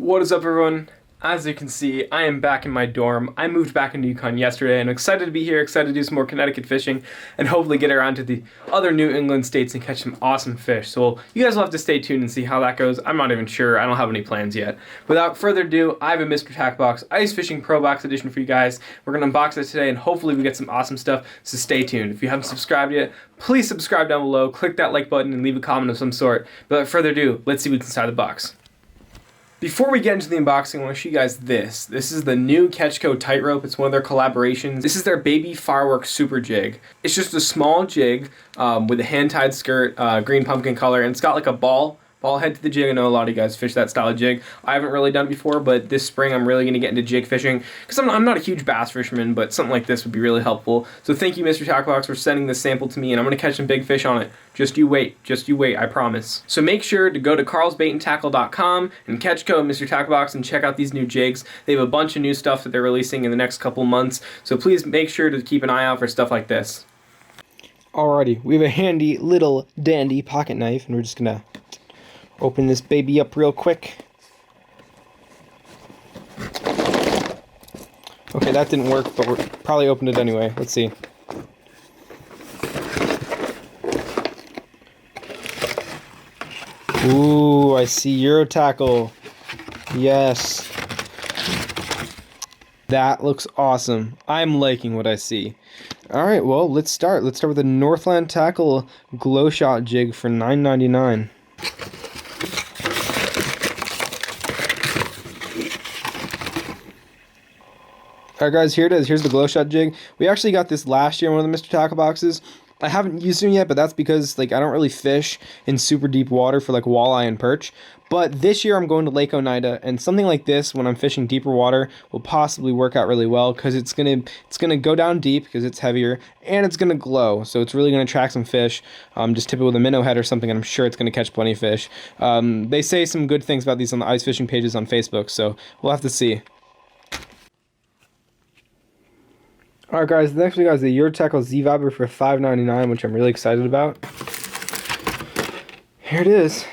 What is up, everyone? As you can see, I am back in my dorm. I moved back into Yukon yesterday and I'm excited to be here, excited to do some more Connecticut fishing and hopefully get around to the other New England states and catch some awesome fish. So you guys will have to stay tuned and see how that goes. I'm not even sure. I don't have any plans yet. Without further ado, I have a Mr. Tack Box Ice Fishing Pro Box edition for you guys. We're going to unbox it today and hopefully we get some awesome stuff, so stay tuned. If you haven't subscribed yet, please subscribe down below, click that like button and leave a comment of some sort. But without further ado, let's see what's inside the box. Before we get into the unboxing, I want to show you guys this. This is the new CatchCo Tightrope. It's one of their collaborations. This is their Baby Fireworks Super Jig. It's just a small jig with a hand-tied skirt, green pumpkin color, and it's got like a ball head to the jig. I know a lot of you guys fish that style of jig. I haven't really done it before, but this spring I'm really going to get into jig fishing because I'm not a huge bass fisherman, but something like this would be really helpful. So thank you, Mr. Tack Box, for sending this sample to me, and I'm going to catch some big fish on it. Just you wait, I promise. So make sure to go to carlsbaitandtackle.com and catch code Mr. Tack Box and check out these new jigs. They have a bunch of new stuff that they're releasing in the next couple months, so please make sure to keep an eye out for stuff like this. Alrighty, we have a handy little dandy pocket knife, and we're just gonna open this baby up real quick. Okay, that didn't work, but we'll probably open it anyway. Let's see. Ooh, I see Euro tackle. Yes. That looks awesome. I'm liking what I see. Alright, well, let's start. Let's start with a Northland tackle glow shot jig for $9.99. Alright guys, here it is. Here's the glow shot jig. We actually got this last year in one of the Mr. Tackle boxes. I haven't used them yet, but that's because I don't really fish in super deep water for walleye and perch. But this year I'm going to Lake Oneida, and something like this when I'm fishing deeper water will possibly work out really well because it's gonna go down deep because it's heavier and it's gonna glow, so it's really gonna attract some fish. Just tip it with a minnow head or something, and I'm sure it's gonna catch plenty of fish. They say some good things about these on the ice fishing pages on Facebook, so we'll have to see. Alright guys, the next we got is the Euro Tackle Z Viber for $5.99, which I'm really excited about. Here it is.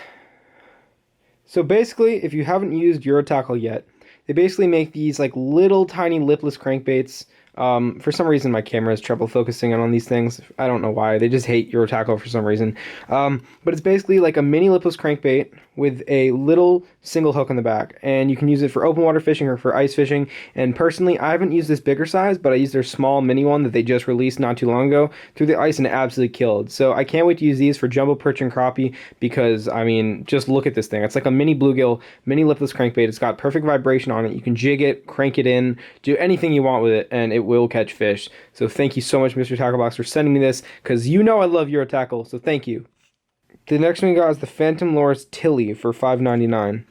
So basically, if you haven't used Euro Tackle yet, they basically make these little tiny lipless crankbaits. For some reason my camera has trouble focusing on these things. I don't know why. They just hate Euro Tackle for some reason. But it's basically like a mini lipless crankbait with a little single hook on the back, and you can use it for open water fishing or for ice fishing. And personally, I haven't used this bigger size, but I used their small mini one that they just released not too long ago through the ice, and it absolutely killed. So I can't wait to use these for jumbo, perch, and crappie because, I mean, just look at this thing. It's like a mini bluegill, mini lipless crankbait. It's got perfect vibration on it. You can jig it, crank it in, do anything you want with it, and it will catch fish. So thank you so much, Mr. Tackle Box, for sending me this, because you know I love Euro Tackle, so thank you. The next one we got is the Phantom Lures Tilly for $5.99.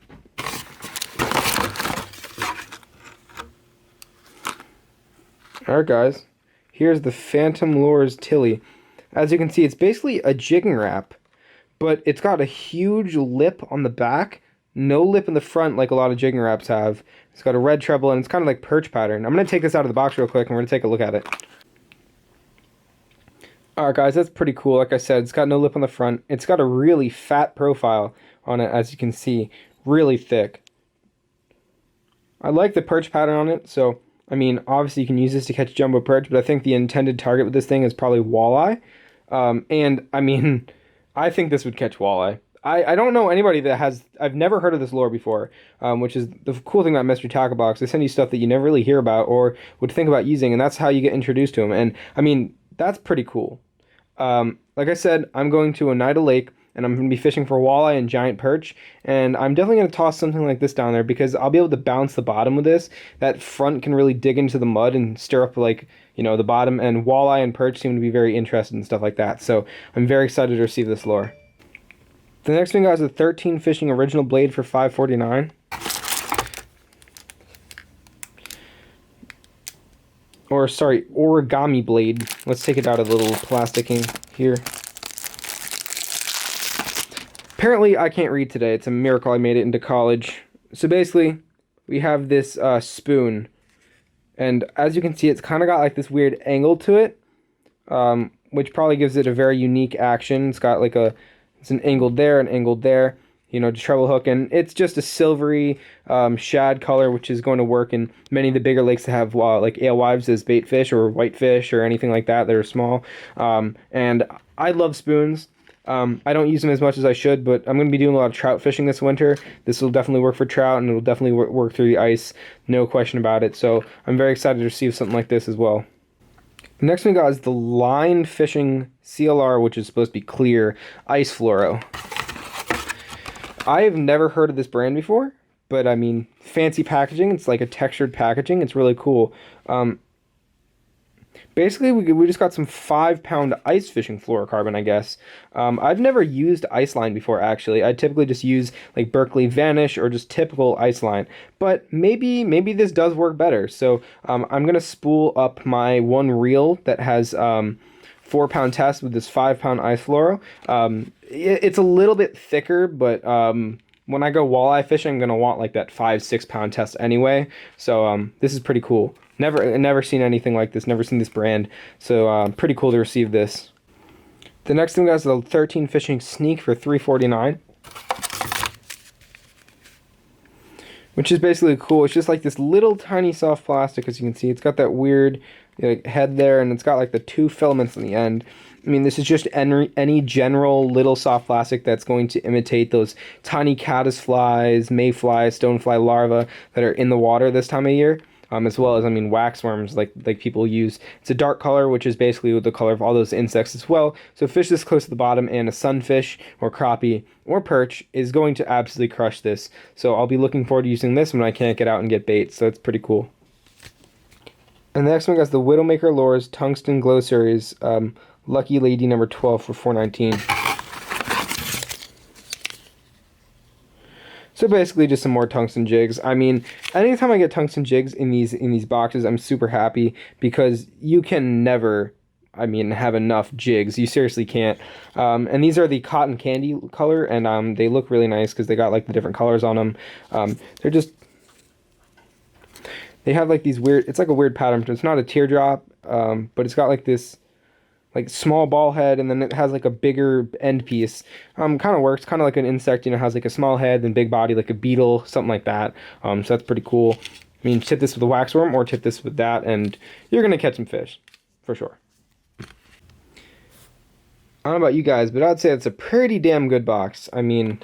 Alright guys, here's the Phantom Lures Tilly. As you can see, it's basically a jigging wrap, but it's got a huge lip on the back, no lip in the front like a lot of jigging wraps have. It's got a red treble, and it's kind of like perch pattern. I'm going to take this out of the box real quick, and we're going to take a look at it. Alright guys, that's pretty cool. Like I said, it's got no lip on the front. It's got a really fat profile on it, as you can see. Really thick. I like the perch pattern on it, so, I mean, obviously you can use this to catch jumbo perch, but I think the intended target with this thing is probably walleye. And, I mean, I think this would catch walleye. I don't know anybody that has... I've never heard of this lure before, which is the cool thing about Mr. Tackle Box. They send you stuff that you never really hear about or would think about using, and that's how you get introduced to them. And, I mean, that's pretty cool. Like I said, I'm going to Oneida Lake, and I'm going to be fishing for walleye and giant perch, and I'm definitely going to toss something like this down there because I'll be able to bounce the bottom with this. That front can really dig into the mud and stir up, the bottom, and walleye and perch seem to be very interested in stuff like that, so I'm very excited to receive this lure. The next thing, guys, is a 13 Fishing Original Blade for $5.49. Or, sorry, origami blade. Let's take it out of the little plasticking here. Apparently, I can't read today. It's a miracle I made it into college. So basically, we have this spoon. And as you can see, it's kind of got this weird angle to it. Which probably gives it a very unique action. It's got it's an angled there, an angled there. to treble hook, and it's just a silvery shad color, which is going to work in many of the bigger lakes that have like alewives as bait fish or whitefish or anything like that are small. And I love spoons. I don't use them as much as I should, but I'm going to be doing a lot of trout fishing this winter. This will definitely work for trout, and it will definitely work through the ice, no question about it. So I'm very excited to receive something like this as well. The next one we got is the Line Fishing CLR, which is supposed to be clear ice fluoro. I have never heard of this brand before, but I mean, fancy packaging. It's like a textured packaging. It's really cool. Basically, we just got some 5-pound ice fishing fluorocarbon, I guess. I've never used ice line before, actually. I typically just use like Berkeley Vanish or just typical ice line. But maybe this does work better. So I'm going to spool up my one reel that has 4-pound test with this 5-pound ice fluoro. It's a little bit thicker, but when I go walleye fishing, I'm going to want like that 5-6-pound test anyway. So this is pretty cool. Never seen anything like this. Never seen this brand. So pretty cool to receive this. The next thing we got is the 13 Fishing Sneak for $3.49, which is basically cool. It's just like this little tiny soft plastic, as you can see. It's got that weird head there, and it's got like the 2 filaments on the end. I mean, this is just any general little soft plastic that's going to imitate those tiny caddisflies, mayflies, stonefly larvae that are in the water this time of year. As well as, I mean, waxworms like people use. It's a dark color, which is basically the color of all those insects as well. So fish this close to the bottom, and a sunfish or crappie or perch is going to absolutely crush this. So I'll be looking forward to using this when I can't get out and get bait. So it's pretty cool. And the next one is the Widowmaker Lures Tungsten Glow Series Lucky Lady number 12 for $4.19. So basically just some more tungsten jigs. I mean, anytime I get tungsten jigs in these boxes, I'm super happy, because you can never, I mean, have enough jigs. You seriously can't. And these are the cotton candy color, and they look really nice because they got like the different colors on them. They have like these weird, it's like a weird pattern. It's not a teardrop, but it's got like this like small ball head, and then it has like a bigger end piece. Kind of works, kind of like an insect, has like a small head and big body, like a beetle, something like that. So that's pretty cool. I mean, tip this with a waxworm or tip this with that, and you're gonna catch some fish, for sure. I don't know about you guys, but I'd say it's a pretty damn good box. I mean,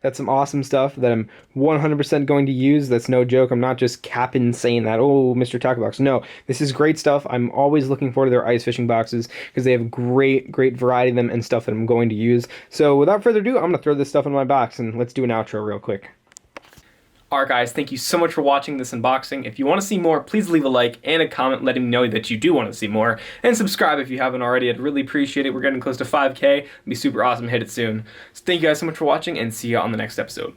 that's some awesome stuff that I'm 100% going to use. That's no joke. I'm not just capping saying that, oh, Mr. Tackle Box. No, this is great stuff. I'm always looking forward to their ice fishing boxes because they have great variety of them and stuff that I'm going to use. So without further ado, I'm going to throw this stuff in my box, and let's do an outro real quick. Alright guys, thank you so much for watching this unboxing. If you want to see more, please leave a like and a comment letting me know that you do want to see more. And subscribe if you haven't already. I'd really appreciate it. We're getting close to 5K. It'd be super awesome to hit it soon. So thank you guys so much for watching, and see you on the next episode.